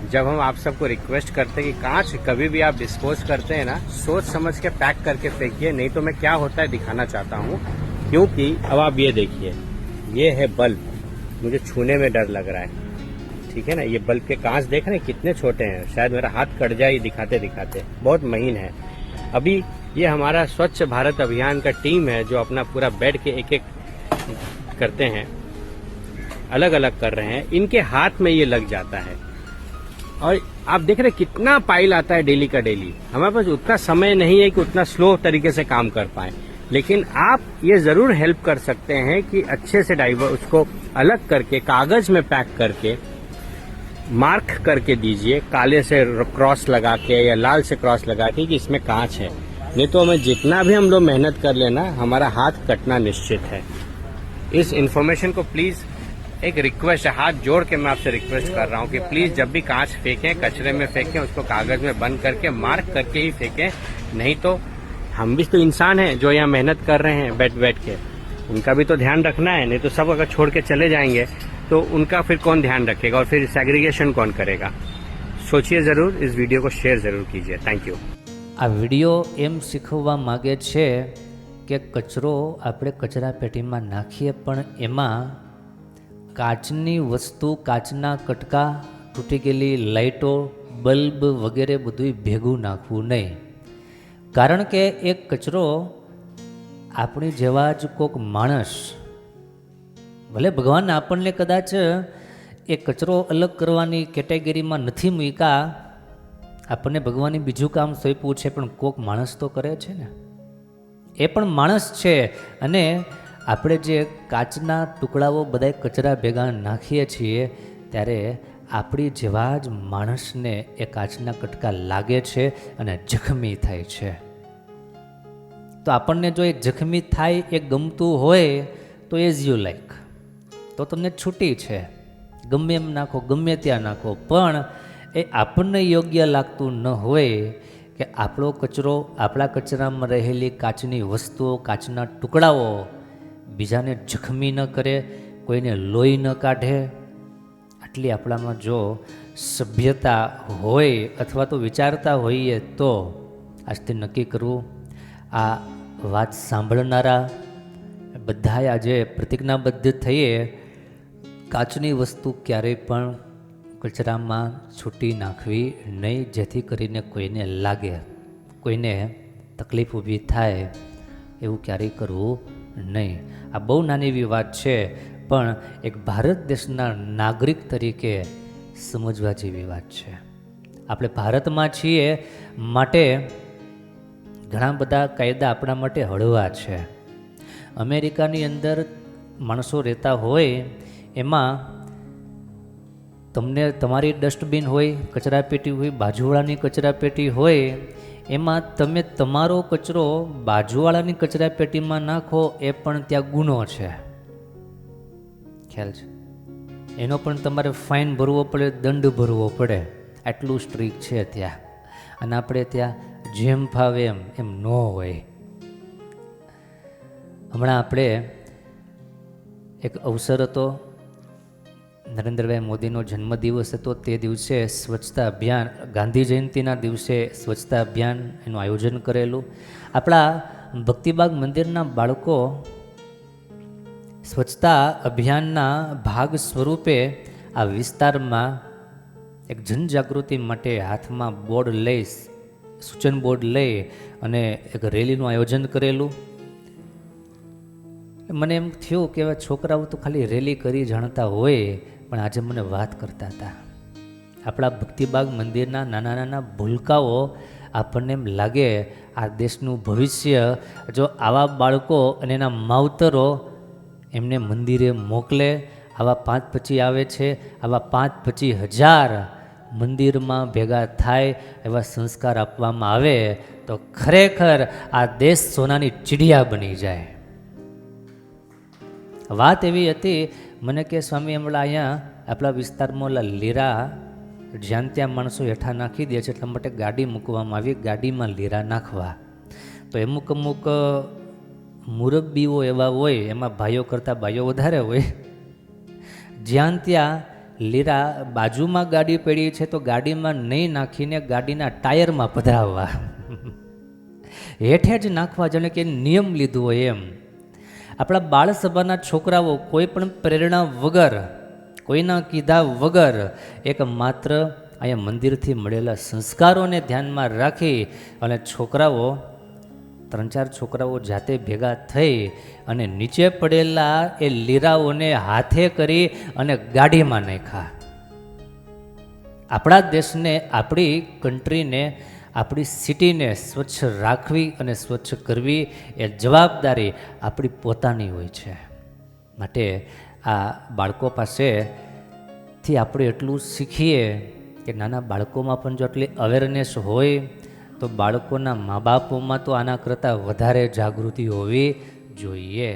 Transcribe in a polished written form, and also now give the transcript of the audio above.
जब हम आप सबको रिक्वेस्ट करते हैं कि कांच कभी भी आप डिस्पोज करते हैं ना, सोच समझ के पैक करके फेंकिए, नहीं तो मैं क्या होता है दिखाना चाहता हूँ। क्योंकि अब आप ये देखिए, ये है बल्ब, मुझे छूने में डर लग रहा है, ठीक है ना। ये बल्ब के कांच देख रहे हैं कितने छोटे हैं, शायद मेरा हाथ कट जाए दिखाते दिखाते, बहुत महीन है। अभी ये हमारा स्वच्छ भारत अभियान का टीम है जो अपना पूरा बेड के एक एक करते हैं, अलग अलग कर रहे हैं, इनके हाथ में ये लग जाता है। और आप देख रहे कितना पाइल आता है डेली का डेली। हमारे पास उतना समय नहीं है कि उतना स्लो तरीके से काम कर पाए, लेकिन आप ये जरूर हेल्प कर सकते हैं कि अच्छे से उसको अलग करके कागज में पैक करके मार्क करके दीजिए, काले से क्रॉस लगा के या लाल से क्रॉस लगा के कि इसमें कांच है। नहीं तो हमें जितना भी हम लोग मेहनत कर लेना, हमारा हाथ कटना निश्चित है। इस इन्फॉर्मेशन को प्लीज, एक रिक्वेस्ट है, हाथ जोड़ के मैं आपसे रिक्वेस्ट कर रहा हूँ कि प्लीज जब भी कांच फेंकें, कचरे में फेंकें, उसको कागज में बंद करके मार्क करके ही फेंकें। नहीं तो हम भी तो इंसान हैं जो यहाँ मेहनत कर रहे हैं बैठ बैठ के, उनका भी तो ध्यान रखना है। नहीं तो सब अगर छोड़ के चले जाएंगे तो उनका फिर कौन ध्यान रखेगा और फिर सेग्रीगेशन कौन करेगा। सोचिए जरूर, इस वीडियो को शेयर जरूर कीजिए। Thank you. આ વિડીયો એમ શીખવવા માગે છે કે કચરો આપણે કચરા પેટીમાં નાખીએ, પણ એમાં કાચની વસ્તુ, કાચના કટકા, તૂટી ગયેલી લાઇટો, બલ્બ વગેરે બધું ભેગું નાખવું નહીં. કારણ કે એ કચરો આપણી જેવા જ કોઈક માણસ, ભલે ભગવાન આપણને કદાચ એ કચરો અલગ કરવાની કેટેગરીમાં નથી મૂક્યા, આપણને ભગવાને બીજું કામ સોંપ્યું છે, પણ કોઈક માણસ તો કરે છે ને, એ પણ માણસ છે. અને આપણે જે કાચના ટુકડાઓ બધા કચરા ભેગા નાખીએ છીએ ત્યારે આપણી જેવા જ માણસને એ કાચના કટકા લાગે છે અને જખમી થાય છે. તો આપણને જો એ જખમી થાય, એ ગમતું હોય તો એઝ યુ લાઈક, તો તમને છૂટી છે, ગમે એમ નાખો, ગમે ત્યાં નાખો. પણ એ આપણને યોગ્ય લાગતું ન હોય કે આપણો કચરો, આપણા કચરામાં રહેલી કાચની વસ્તુઓ, કાચના ટુકડાઓ બીજાને જખમી ન કરે, કોઈને લોહી ન કાઢે, આટલી આપણામાં જો સભ્યતા હોય અથવા તો વિચારતા હોઈએ તો આજથી નક્કી કરવું, આ વાત સાંભળનારા બધાએ આજે પ્રતિજ્ઞાબદ્ધ થઈએ, કાચની વસ્તુ ક્યારેય પણ કચરામાં છૂટી નાખવી નહીં, જેથી કરીને કોઈને લાગે, કોઈને તકલીફ ઊભી થાય, એવું ક્યારેય કરવું નહીં. આ બહુ નાની એવી વાત છે, પણ એક ભારત દેશના નાગરિક તરીકે સમજવા જેવી વાત છે. આપણે ભારતમાં છીએ માટે ઘણા બધા કાયદા આપણા માટે હળવા છે. અમેરિકાની અંદર માણસો રહેતા હોય, એમાં તમને તમારી ડસ્ટબિન હોય, કચરા પેટી હોય, બાજુવાળાની કચરા પેટી હોય, એમાં તમે તમારો કચરો બાજુવાળાની કચરા પેટીમાં નાખો, એ પણ ત્યાં ગુનો છે. ખ્યાલ છે? એનો પણ તમારે ફાઇન ભરવો પડે, દંડ ભરવો પડે, આટલું સ્ટ્રીક છે ત્યાં. અને આપણે ત્યાં જેમ ફાવે એમ ન હોય. હમણાં આપણે એક અવસર હતો, નરેન્દ્રભાઈ મોદીનો જન્મદિવસ હતો, તે દિવસે સ્વચ્છતા અભિયાન, ગાંધી જયંતિના દિવસે સ્વચ્છતા અભિયાન એનું આયોજન કરેલું. આપણા ભક્તિબાગ મંદિરના બાળકો સ્વચ્છતા અભિયાનના ભાગ સ્વરૂપે આ વિસ્તારમાં એક જનજાગૃતિ માટે હાથમાં બોર્ડ લઈ, સૂચન બોર્ડ લઈ અને એક રેલીનું આયોજન કરેલું. મને એમ થયું કે છોકરાઓ તો ખાલી રેલી કરી જાણતા હોય, પણ આજે મને વાત કરતા હતા. આપણા ભક્તિબાગ મંદિરના નાના નાના ભૂલકાઓ, આપણને એમ લાગે આ દેશનું ભવિષ્ય જો આવા બાળકો અને એના માવતરો એમને મંદિરે મોકલે, આવા 5-25 આવે છે, આવા 5-25,000 મંદિરમાં ભેગા થાય, એવા સંસ્કાર આપવામાં આવે તો ખરેખર આ દેશ સોનાની ચીડિયા બની જાય. વાત એવી હતી, મને કે સ્વામી હમણાં અહીંયા આપણા વિસ્તારમાં ઓલા લીરા જ્યાં ત્યાં માણસો હેઠા નાખી દે છે, એટલા માટે ગાડી મૂકવામાં આવી, ગાડીમાં લીરા નાખવા. તો અમુક મુરબ્બીઓ એવા હોય, એમાં ભાઈઓ કરતાં બાઈઓ વધારે હોય, જ્યાં ત્યાં લીરા બાજુમાં ગાડી પડી છે તો ગાડીમાં નહીં નાખીને ગાડીના ટાયરમાં પધરાવવા, હેઠે જ નાખવા, જાણે કે નિયમ લીધું હોય એમ. આપણા બાળસભાના છોકરાઓ કોઈ પણ પ્રેરણા વગર, કોઈના કીધા વગર, એક માત્ર અહીંયા મંદિરથી મળેલા સંસ્કારોને ધ્યાનમાં રાખી અને છોકરાઓ 3-4 છોકરાઓ જાતે ભેગા થઈ અને નીચે પડેલા એ લીરાઓને હાથે કરી અને ગાડીમાં નાખ્યા. આપણા દેશને, આપણી કન્ટ્રીને, આપણી સિટીને સ્વચ્છ રાખવી અને સ્વચ્છ કરવી એ જવાબદારી આપણી પોતાની હોય છે. માટે આ બાળકો પાસેથી આપણે એટલું શીખીએ કે નાના બાળકોમાં પણ જો એટલી અવેરનેસ હોય તો બાળકોના મા બાપોમાં તો આના કરતાં વધારે જાગૃતિ હોવી જોઈએ.